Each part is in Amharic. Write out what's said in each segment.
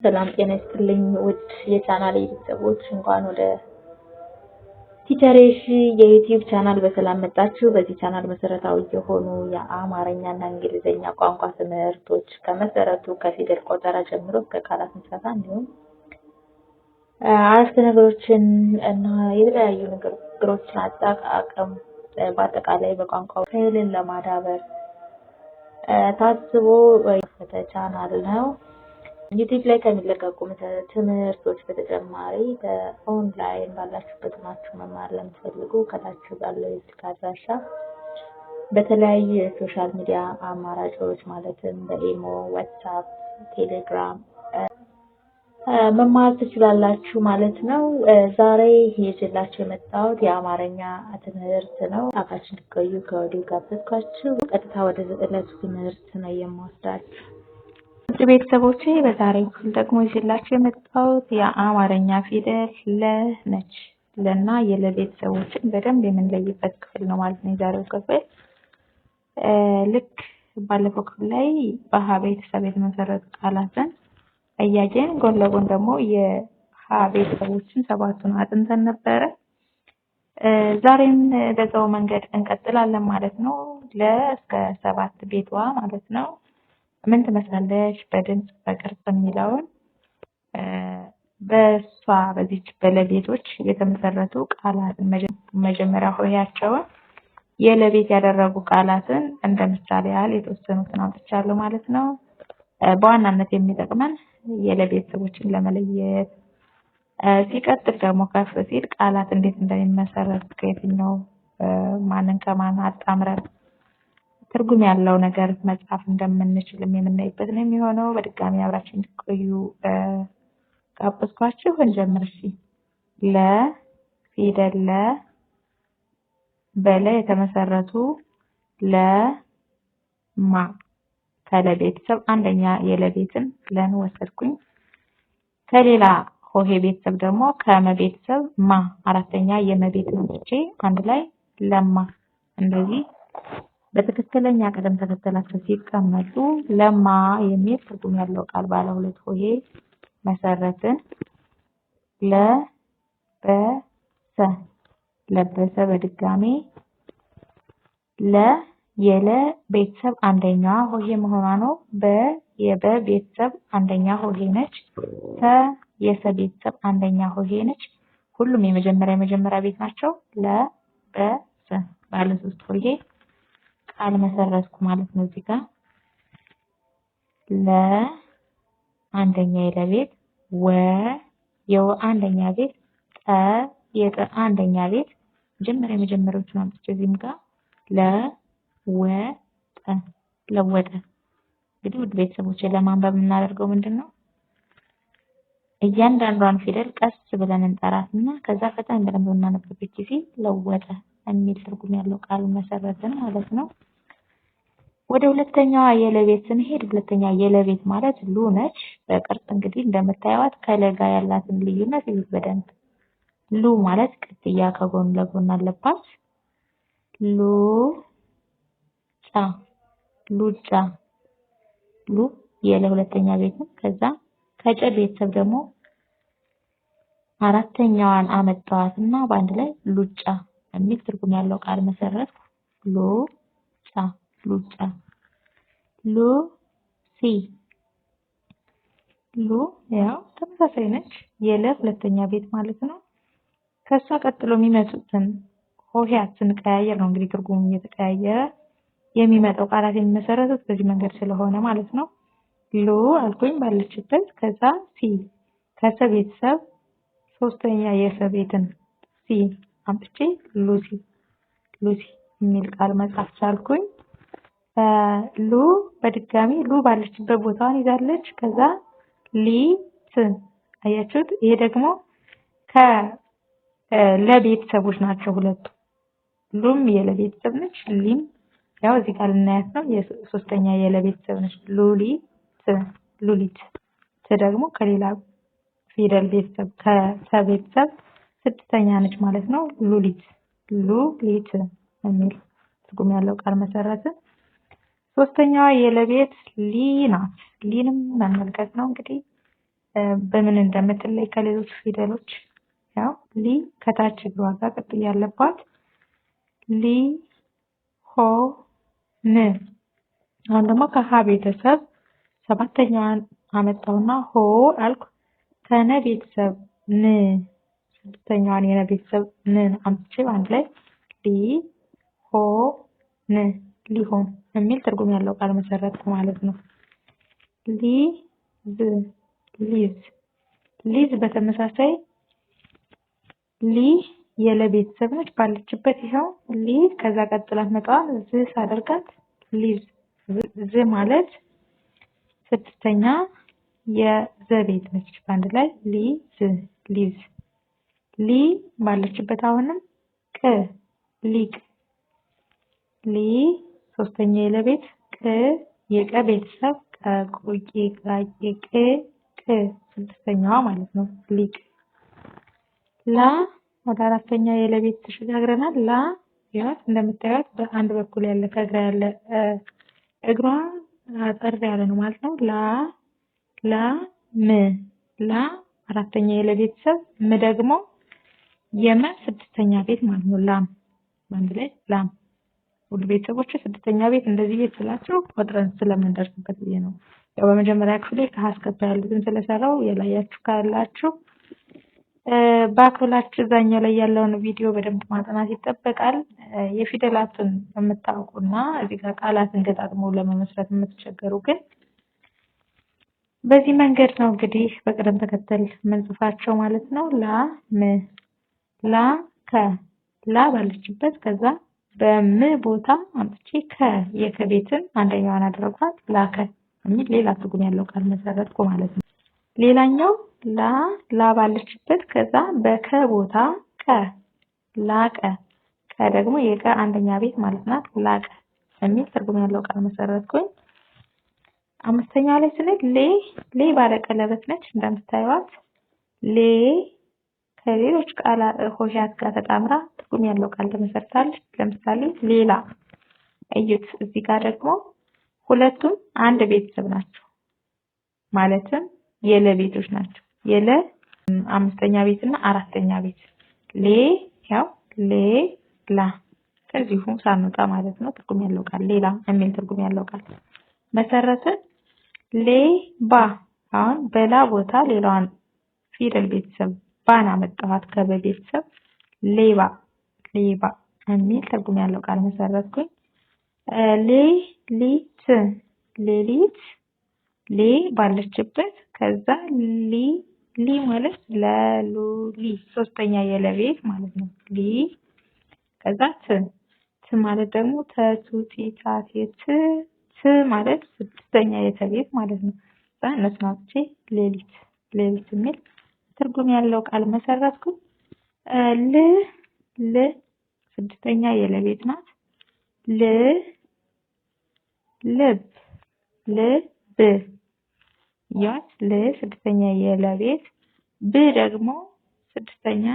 ሰላም ጤና ይስጥልኝ ውድ የቻናሌ ቤተሰቦች እንኳን ወደ ቲቸሬሽ የዩቲዩብ ቻናል በሰላም መጣችሁ። በዚህ ቻናል መሰረታዊ የሆኑ የአማርኛና እንግሊዘኛ ቋንቋ ትምህርቶች ከመሰረቱ ከፊደል ቆጠራ ጀምሮ እስከ ቃላት ምስረታ እንዲሁም አረፍተ ነገሮችን እና የተለያዩ ንግግሮችን አጠቃቀም በአጠቃላይ በቋንቋው ክህሎትን ለማዳበር ታስቦ የከፈተ ቻናል ነው። ዩቲዩብ ላይ ከሚለቀቁ ትምህርቶች በተጨማሪ በኦንላይን ባላችሁበት ሆናችሁ መማር ለምትፈልጉ ከታች ባለው የስልክ አድራሻ በተለያዩ የሶሻል ሚዲያ አማራጮች ማለትም በኢሞ፣ ዋትስአፕ፣ ቴሌግራም መማር ትችላላችሁ ማለት ነው። ዛሬ ይዤላችሁ የመጣሁት የአማርኛ ትምህርት ነው። አብራችሁ እንድትቆዩ ከወዲሁ ጋበዝኳችሁ። ቀጥታ ወደ ዕለቱ ትምህርት ነው የምወስዳችሁ። ውድ ቤተሰቦቼ በዛሬው ክፍል ደግሞ ይዤላችሁ የመጣሁት የአማርኛ ፊደል ለ ነች። ለና የለ ቤተሰቦችን በደንብ የምንለይበት ክፍል ነው ማለት ነው የዛሬው ክፍል። ልክ ባለፈው ክፍል ላይ በሀ ቤተሰብ የተመሰረቱ ቃላትን እያየን ጎን ለጎን ደግሞ የሀ ቤተሰቦችን ሰባቱን አጥንተን ነበረ። ዛሬም በዛው መንገድ እንቀጥላለን ማለት ነው። ለ እስከ 7 ቤቷ ማለት ነው ምን ትመስላለች በድምጽ በቅርጽ የሚለውን በሷ በዚች በለቤቶች የተመሰረቱ ቃላትን መጀመሪያ ሆሄያቸውን የለቤት ያደረጉ ቃላትን እንደ ምሳሌ ያህል የተወሰኑትን አምጥቻለሁ ማለት ነው። በዋናነት የሚጠቅመን የለቤተሰቦችን ለመለየት ሲቀጥል ደግሞ ከፍ ሲል ቃላት እንዴት እንደሚመሰረት ከየትኛው ማንን ከማን አጣምረን ትርጉም ያለው ነገር መጻፍ እንደምንችልም የምናይበት ነው የሚሆነው። በድጋሚ አብራችሁ እንድትቆዩ ጋበዝኳችሁ። እንጀምር እሺ። ለ ፊደል ለ በለ የተመሰረቱ ለማ ከለቤተሰብ አንደኛ የለቤትን ለን ወሰድኩኝ። ከሌላ ሆሄ ቤተሰብ ደግሞ ከመቤተሰብ ማ አራተኛ የመቤትን ወስጄ አንድ ላይ ለማ እንደዚህ በትክክለኛ ቅደም ተከተላቸው ሲቀመጡ ለማ የሚል ትርጉም ያለው ቃል ባለ ሁለት ሆሄ መሰረትን። ለበሰ ለበሰ በድጋሚ ለ የለ ቤተሰብ አንደኛ ሆሄ መሆኗ ነው። የበ ቤተሰብ አንደኛ ሆሄ ነች። የሰ ቤተሰብ አንደኛ ሆሄ ነች። ሁሉም የመጀመሪያ ቤት ናቸው። ለበሰ ባለ 3 ሆሄ ቃል መሰረትኩ ማለት ነው። እዚህ ጋር ለ አንደኛ የለቤት ወ የወ አንደኛ ቤት ጠ የጠ አንደኛ ቤት የመጀመሪያዎቹን አምጥቼ እዚህም ጋር ለወጠ ለወጠ። እንግዲህ ውድ ቤተሰቦች ለማንበብ የምናደርገው ምንድነው? እያንዳንዷን ፊደል ቀስ ብለን እንጠራትና ከዛ ፈጠን ብለን በምናነብበት ጊዜ ለወጠ የሚል ትርጉም ያለው ቃል መሰረትን ማለት ነው። ወደ ሁለተኛዋ የለቤት ስንሄድ ሁለተኛ የለቤት ማለት ሉ ነች። በቅርጽ እንግዲህ እንደምታዩት ከለጋ ያላትን ልዩነት ይዙት በደንብ። ሉ ማለት ቅጥያ ከጎን ለጎን አለባት። ሉ ጫ ሉጫ ሉ የለ ሁለተኛ ቤት ነው። ከዛ ከጨ ቤተሰብ ደግሞ አራተኛዋን አመጣዋትና በአንድ ላይ ሉጫ የሚል ትርጉም ያለው ቃል መሰረት። ሉጫ ሉጫ ሉሲ ሉ ያው ተመሳሳይ ነች። የለ ሁለተኛ ቤት ማለት ነው። ከሷ ቀጥሎ የሚመጡትን ሆሄያት ስንቀያየር ነው እንግዲህ ትርጉሙ እየተቀያየረ የሚመጣው ቃላት የሚመሰረቱት በዚህ መንገድ ስለሆነ ማለት ነው። ሉ አልኩኝ ባለችበት። ከዛ ሲ ከሰ ቤተሰብ ሶስተኛ የሰ ቤትን ሲ አምጥቼ ሉሲ ሉሲ የሚል ቃል መጻፍ ቻልኩኝ። ሉ በድጋሚ ሉ ባለችበት ቦታዋን ይዛለች። ከዛ ሊት አያችሁት? ይሄ ደግሞ ለቤተሰቦች ናቸው ሁለቱ። ሉም የለቤተሰብ ነች። ሊም ያው እዚህ ጋር ልናያት ነው የሶስተኛ የለቤተሰብ ነች። ሉሊት ደግሞ ከሌላ ፊደል ቤተሰብ ከሰቤተሰብ ስድስተኛ ነች ማለት ነው። ሉሊት የሚል ትርጉም ያለው ቃል መሰረትን። ሶስተኛዋ የለቤት ሊ ናት። ሊንም መመልከት ነው እንግዲህ በምን እንደምትለይ ከሌሎች ፊደሎች ያው ሊ ከታች እግሯ ጋር ቅጥያ ያለባት ሊ ሆ ን። አሁን ደግሞ ከሀ ቤተሰብ ሰባተኛዋን አመጣውና ሆ አልኩ። ከነ ቤተሰብ ን ስድስተኛዋን የነ ቤተሰብ ንን አምጥቼ አንድ ላይ ሊ ሆ ን ሊሆን የሚል ትርጉም ያለው ቃል መሰረትኩ ማለት ነው። ሊዝ ሊዝ ሊዝ በተመሳሳይ ሊ የለ ቤተሰብ ነች። ባለችበት ይኸው ሊ ከዛ ቀጥላ መጣው ዝ ሳደርጋት ሊዝ ዝ ማለት ስድስተኛ የዘ ቤት ነች። በአንድ ላይ ሊዝ ሊዝ ሊ ባለችበት አሁንም ቅ ሊቅ ሊ ሶስተኛ የለ ቤት ቅ የቀ ቤተሰብ ቆቂ ቃቂ ቅ ስድስተኛዋ ማለት ነው ሊቅ ላ ወደ አራተኛ የለ ቤት ተሸጋግረናል። ላ ያው እንደምታዩት በአንድ በኩል ያለ ከግራ ያለ እግሯ አጠር ያለ ነው ማለት ነው። ላ ም ላ አራተኛ የለ ቤተሰብ ም ደግሞ የመ ስድስተኛ ቤት ማለት ነው። ላም በአንድ ላይ ላም። ሁሉ ቤተሰቦች ስድስተኛ ቤት እንደዚህ ቤት ስላቸው ቆጥረን ስለምንደርስበት ብዬ ነው። ያው በመጀመሪያ ክፍል ከሀ እስከ ፐ ያሉትን ስለሰራው የላያችሁ ካላችሁ ባክላችሁ እዛኛው ላይ ያለውን ቪዲዮ በደንብ ማጥናት ይጠበቃል። የፊደላትን የምታውቁና እዚህ ጋር ቃላትን ገጣጥሞ ለመመስረት የምትቸገሩ ግን በዚህ መንገድ ነው እንግዲህ በቅደም ተከተል የምንጽፋቸው ማለት ነው። ላ ም ላ ከ ላ ባለችበት ከዛ በም ቦታ አምጥቼ ከ የከቤትን አንደኛዋን አደረኳት ላከ የሚል ሌላ ትርጉም ያለው ቃል መሰረትኩ ማለት ነው። ሌላኛው ላ ባለችበት ከዛ በከ ቦታ ቀ ላቀ ቀ ደግሞ የቀ አንደኛ ቤት ማለት ናት ላቀ የሚል ትርጉም ያለው ቃል መሰረትኩኝ። አምስተኛ ላይ ስንል ሌ ባለ ቀለበት ነች እንደምታዩት ሌ ከሌሎች ቃላት ሆሄያት ጋር ተጣምራ ትርጉም ያለው ቃል ተመሰርታለች። ለምሳሌ ሌላ እዩት። እዚህ ጋር ደግሞ ሁለቱም አንድ ቤተሰብ ናቸው ማለትም የለ ቤቶች ናቸው። የለ አምስተኛ ቤት እና አራተኛ ቤት ሌ ያው ሌላ ከዚሁ ሳንወጣ ማለት ነው ትርጉም ያለው ቃል ሌላ የሚል ትርጉም ያለው ቃል መሰረትን። ሌባ አሁን በላ ቦታ ሌላዋን ፊደል ቤተሰብ ባን አመጣኋት ከበቤተሰብ ሌባ የሚል ትርጉም ያለው ቃል መሰረትኩኝ። ሌሊት ሌሊት ሌ ባለችበት ከዛ ሊ ማለት ለሉሊ ሶስተኛ የለቤት ማለት ነው። ሊ ከዛ ት ማለት ደግሞ ተቱቲታቴ ት ማለት ስድስተኛ የተቤት ማለት ነው። እነሱን አውጥቼ ሌሊት የሚል ትርጉም ያለው ቃል መሰረትኩ። ል ስድስተኛ የለቤት ናት። ልብ ያት ል ስድስተኛ የለቤት ብ ደግሞ ስድስተኛ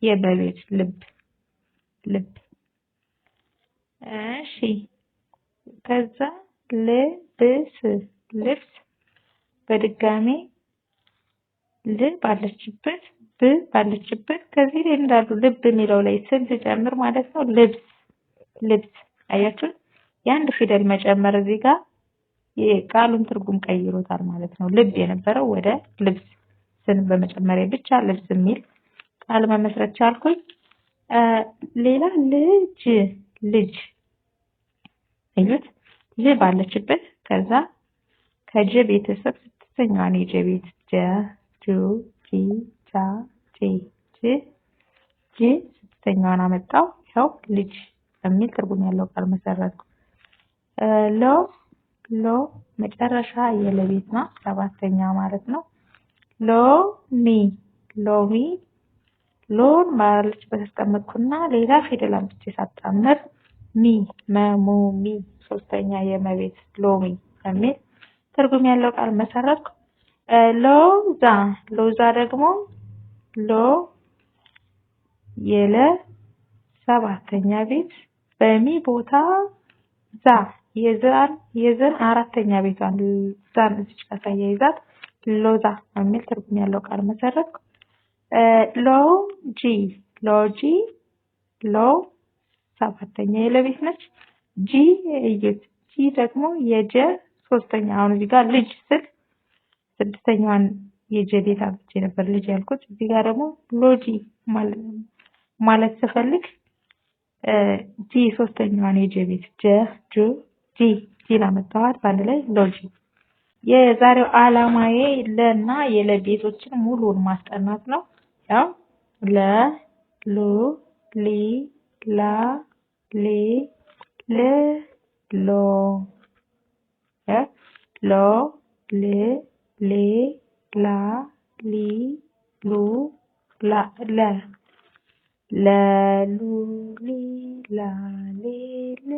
የበቤት ልብ እሺ ከዛ ልብስ በድጋሚ ል ባለችበት ብ ባለችበት ከዚህ ላይ እንዳሉ ልብ የሚለው ላይ ስንጨምር ማለት ነው ልብስ አያችሁ የአንድ ፊደል መጨመር እዚህ ጋር የቃሉን ትርጉም ቀይሮታል ማለት ነው። ልብ የነበረው ወደ ልብስ ስን በመጨመሪያ ብቻ ልብስ የሚል ቃል መመስረት ቻልኩኝ። ሌላ ልጅ እዩት ል ባለችበት ከዛ ከጀ ቤተሰብ ስድስተኛዋን የጀ ቤት ጀ ጁ ጂ ጃ ጄ ጅ ስድስተኛዋን አመጣው ያው ልጅ የሚል ትርጉም ያለው ቃል መሰረትኩ። ሎ መጨረሻ የለቤት ናት ሰባተኛ ማለት ነው። ሎሚ ሎን ባለችበት አስቀመጥኩና ሌላ ፊደል አምጥቼ ሳጣምር ሚ ሶስተኛ የመቤት ሎሚ የሚል ትርጉም ያለው ቃል መሰረትኩ። ሎዛ ደግሞ የለ ሰባተኛ ቤት በሚ ቦታ ዛ የዘን አራተኛ ቤቷን ዛን እዚች ጋር ሳያይዛት ሎዛ የሚል ትርጉም ያለው ቃል መሰረትኩ። ሎጂ ሎጂ ሎ ሰባተኛ የለቤት ነች። ጂ እዩት። ጂ ደግሞ የጀ ሶስተኛ። አሁን እዚህ ጋር ልጅ ስል ስድስተኛዋን የጀ ቤት አምጥቼ ነበር ልጅ ያልኩት። እዚህ ጋር ደግሞ ሎጂ ማለት ስፈልግ ጂ ሶስተኛዋን የጀ ቤት ጀ ጁ ጂ ላመጣኋት በአንድ ላይ ሎጂ። የዛሬው ዓላማዬ ለና የለቤቶችን ሙሉውን ማስጠናት ነው። ያው ለ ሉ ሊ ላ ሊ ል ሎ ሎ ል ሌ ላ ሊ ሉ ላ ለ ለ ሉ ሊ ላ ሊ ል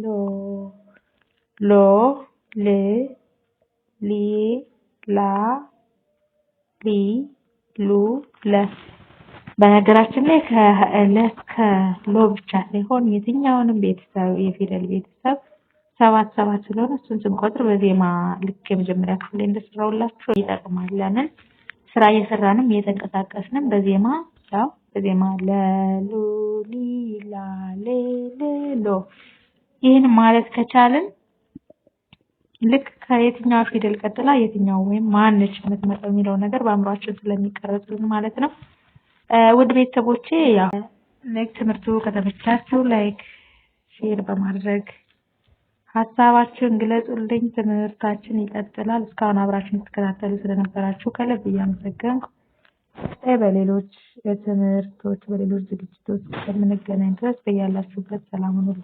ሎ ሎ ል ሊ ላ ሊ ሉ ለ። በነገራችን ላይ ከለ ከሎ ብቻ ሳይሆን የትኛውንም ቤተሰብ የፊደል ቤተሰብ 7 ስለሆነ እሱን ስንቆጥር በዜማ ልክ የመጀመሪያ ክፍል ላይ እንደሰራሁላችሁ ይጠቅማል። ለምን ስራ እየሰራንም እየተንቀሳቀስንም በዜማ ያው በዜማ ለ ሉ ሊ ላ ሌ ል ሎ ይህን ማለት ከቻልን ልክ ከየትኛው ፊደል ቀጥላ የትኛው ወይም ማንች የምትመጣው የሚለው ነገር በአእምሯችን ስለሚቀረጽልን ማለት ነው። ውድ ቤተሰቦቼ ያው ትምህርቱ ከተመቻችሁ ላይክ ሼር በማድረግ ሀሳባችሁን ግለጹልኝ። ትምህርታችን ይቀጥላል። እስካሁን አብራችሁን ተከታተሉ ስለነበራችሁ ከልብ እያመሰገንኩ በሌሎች ትምህርቶች በሌሎች ዝግጅቶች እስከምንገናኝ ድረስ በያላችሁበት ሰላም ሁኑ።